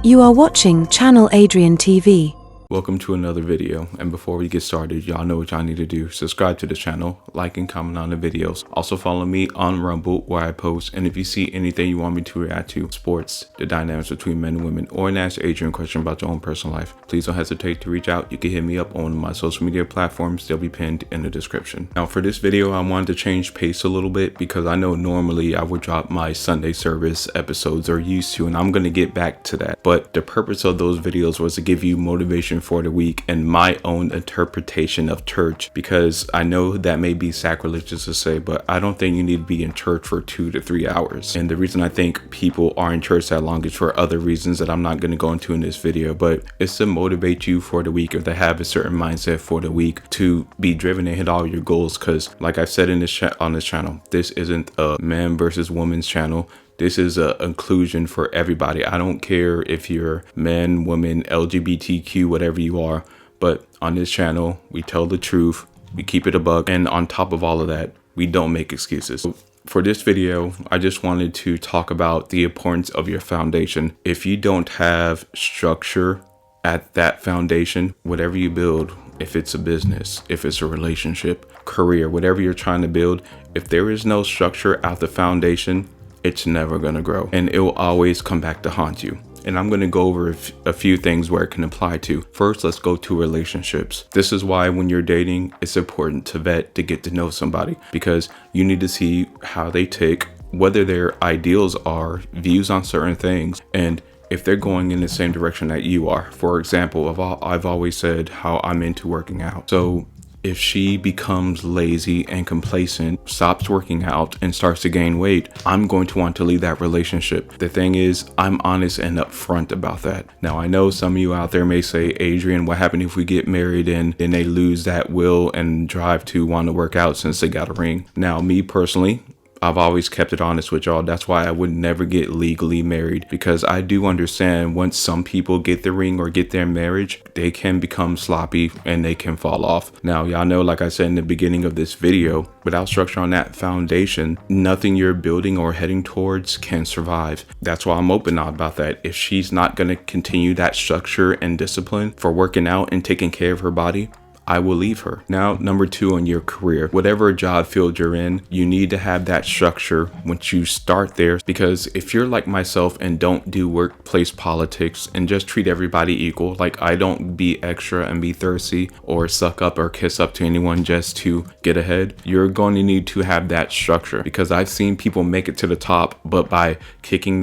You are watching Channel Adrian TV. Welcome to another video, and before we get started, y'all know what y'all need to do. Subscribe to the channel, like and comment on the videos. Also follow me on Rumble where I post, and if you see anything you want me to react to, sports, the dynamics between men and women, or an Ask Adrian question about your own personal life, please don't hesitate to reach out. You can hit me up on my social media platforms. They'll be pinned in the description. Now for this video, I wanted to change pace a little bit because I know normally I would drop my Sunday service episodes or used to, and I'm going to get back to that. But the purpose of those videos was to give you motivation for the week and my own interpretation of church, because I know that may be sacrilegious to say, but I don't think you need to be in church for 2 to 3 hours. And the reason I think people are in church that long is for other reasons that I'm not going to go into in this video, but it's to motivate you for the week, or to have a certain mindset for the week to be driven and hit all your goals. Because like I've said in this on this channel, this isn't a man versus woman's channel. This is a inclusion for everybody. I don't care if you're man, woman, LGBTQ, whatever you are, but on this channel, we tell the truth, we keep it a buck, and on top of all of that, we don't make excuses. For this video, I just wanted to talk about the importance of your foundation. If you don't have structure at that foundation, whatever you build, if it's a business, if it's a relationship, career, whatever you're trying to build, if there is no structure at the foundation, it's never going to grow, and it will always come back to haunt you. And I'm going to go over a few things where it can apply to. First, let's go to relationships. This is why when you're dating, it's important to vet, to get to know somebody, because you need to see how they tick, whether their ideals are, views on certain things, and if they're going in the same direction that you are. For example, I've always said how I'm into working out. So if she becomes lazy and complacent, stops working out, and starts to gain weight, I'm going to want to leave that relationship. The thing is, I'm honest and upfront about that. Now, I know some of you out there may say, Adrian, what happened if we get married and then they lose that will and drive to want to work out since they got a ring? Now, me personally, I've always kept it honest with y'all. That's why I would never get legally married, because I do understand once some people get the ring or get their marriage, they can become sloppy and they can fall off. Now, y'all know, like I said in the beginning of this video, without structure on that foundation, nothing you're building or heading towards can survive. That's why I'm open about that. If she's not going to continue that structure and discipline for working out and taking care of her body, I will leave her. Now, number 2, on your career, whatever job field you're in, you need to have that structure once you start there. Because if you're like myself and don't do workplace politics and just treat everybody equal, like I don't be extra and be thirsty or suck up or kiss up to anyone just to get ahead, you're going to need to have that structure. Because I've seen people make it to the top, but by kicking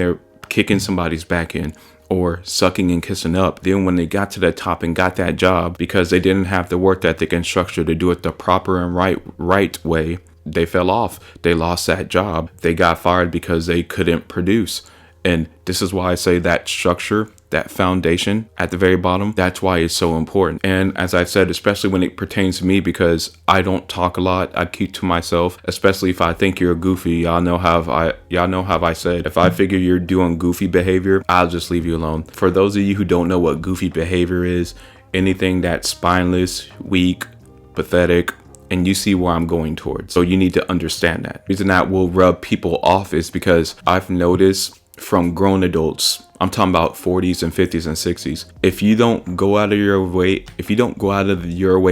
somebody's back in, or sucking and kissing up. Then when they got to the top and got that job, because they didn't have the work ethic and structure to do it the proper and right way, they fell off. They lost that job. They got fired because they couldn't produce. And this is why I say that structure, that foundation at the very bottom, that's why it's so important. And as I've said, especially when it pertains to me, because I don't talk a lot, I keep to myself, especially if I think you're goofy. Y'all know how I said, if I figure you're doing goofy behavior, I'll just leave you alone. For those of you who don't know what goofy behavior is, anything that's spineless, weak, pathetic, and you see where I'm going towards. So you need to understand that. The reason that will rub people off is because I've noticed from grown adults, I'm talking about 40s and 50s and 60s, if you don't go out of your way,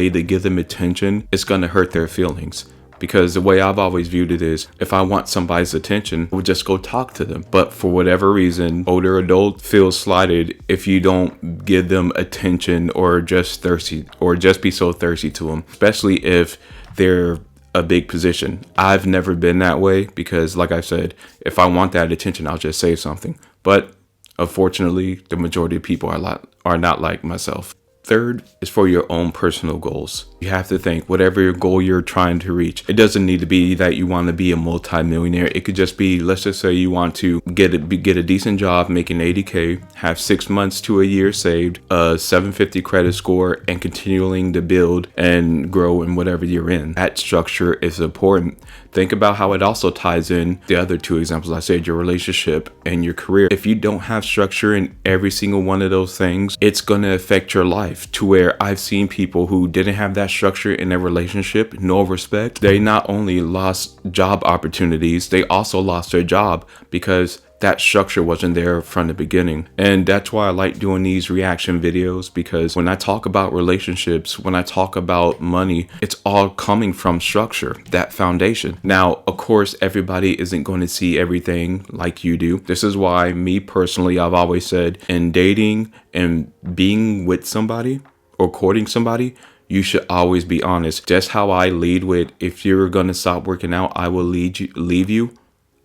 to give them attention, it's going to hurt their feelings. Because the way I've always viewed it is, if I want somebody's attention, I would just go talk to them. But for whatever reason, older adults feel slighted if you don't give them attention, or just be so thirsty to them, especially if they're a big position. I've never been that way, because like I said, if I want that attention, I'll just say something. But unfortunately, the majority of people are not like myself. Third is for your own personal goals. You have to think, whatever your goal you're trying to reach, it doesn't need to be that you want to be a multi-millionaire. It could just be, let's just say you want to get a decent job making 80K, have 6 months to a year saved, a 750 credit score, and continuing to build and grow in whatever you're in. That structure is important. Think about how it also ties in the other 2 examples I said, your relationship and your career. If you don't have structure in every single one of those things, it's going to affect your life, to where I've seen people who didn't have that structure in their relationship, no respect. They not only lost job opportunities, they also lost their job because that structure wasn't there from the beginning. And that's why I like doing these reaction videos, because when I talk about relationships, when I talk about money, it's all coming from structure, that foundation. Now, of course, everybody isn't going to see everything like you do. This is why me personally, I've always said, in dating and being with somebody or courting somebody, you should always be honest. Just how I lead with, if you're going to stop working out, I will leave you.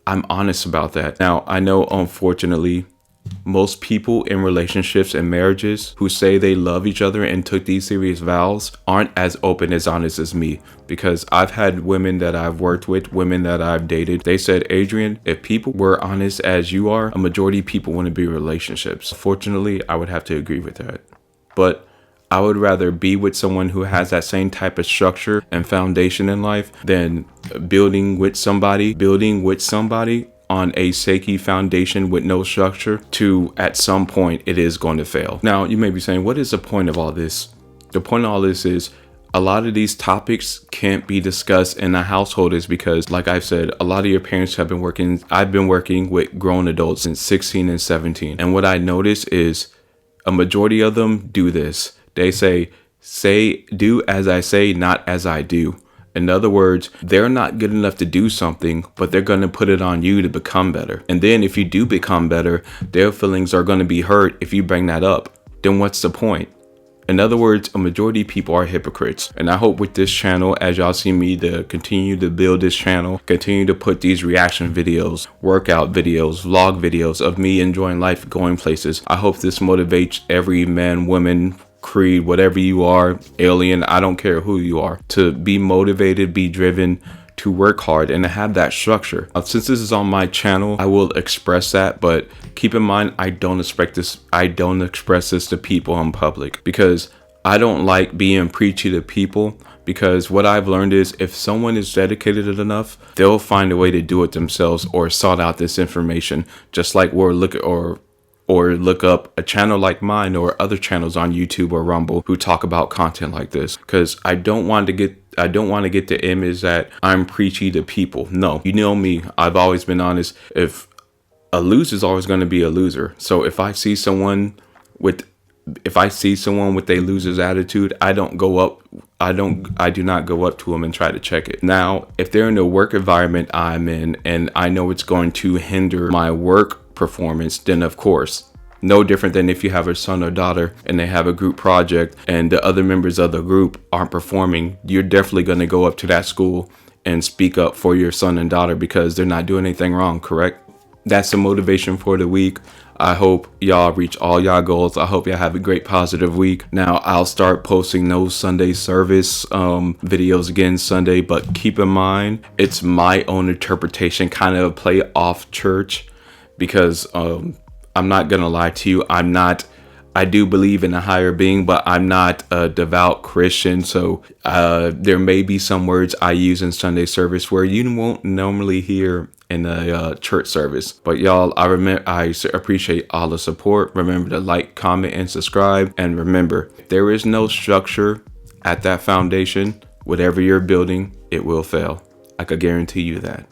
I'm honest about that. Now, I know, unfortunately, most people in relationships and marriages who say they love each other and took these serious vows aren't as open, as honest as me, because I've had women that I've worked with, women that I've dated. They said, Adrian, if people were honest as you are, a majority of people want to be in relationships. Fortunately, I would have to agree with that. But I would rather be with someone who has that same type of structure and foundation in life than building with somebody on a shaky foundation with no structure to, at some point, it is going to fail. Now, you may be saying, what is the point of all this? The point of all this is, a lot of these topics can't be discussed in a household is because, like I've said, a lot of your parents have been working. I've been working with grown adults since 16 and 17. And what I notice is a majority of them do this. They say, do as I say, not as I do. In other words, they're not good enough to do something, but they're going to put it on you to become better. And then if you do become better, their feelings are going to be hurt if you bring that up. Then what's the point? In other words, a majority of people are hypocrites. And I hope with this channel, as y'all see me to continue to build this channel, continue to put these reaction videos, workout videos, vlog videos of me enjoying life, going places. I hope this motivates every man, woman, creed, whatever you are, alien, I don't care who you are, to be motivated, be driven, to work hard, and to have that structure. Since this is on my channel, I will express that, but keep in mind, I don't express this to people in public, because I don't like being preachy to people, because what I've learned is, if someone is dedicated enough, they'll find a way to do it themselves or sort out this information, just like or look up a channel like mine or other channels on YouTube or Rumble who talk about content like this. Because I don't want to get the image that I'm preachy to people. No, you know me, I've always been honest. If a loser is always going to be a loser. So if I see someone with a loser's attitude, I do not go up to them and try to check it. Now, if they're in the work environment I'm in and I know it's going to hinder my work performance, then of course, no different than if you have a son or daughter and they have a group project and the other members of the group aren't performing, you're definitely going to go up to that school and speak up for your son and daughter because they're not doing anything wrong, correct? That's the motivation for the week. I hope y'all reach all y'all goals. I hope y'all have a great positive week. Now, I'll start posting those Sunday service videos again Sunday, but keep in mind, it's my own interpretation, kind of play off church, because I'm not gonna lie to you, I do believe in a higher being, but I'm not a devout Christian. So there may be some words I use in Sunday service where you won't normally hear in a church service. But y'all, I appreciate all the support. Remember to like, comment, and subscribe. And remember, if there is no structure at that foundation, whatever you're building, it will fail. I could guarantee you that.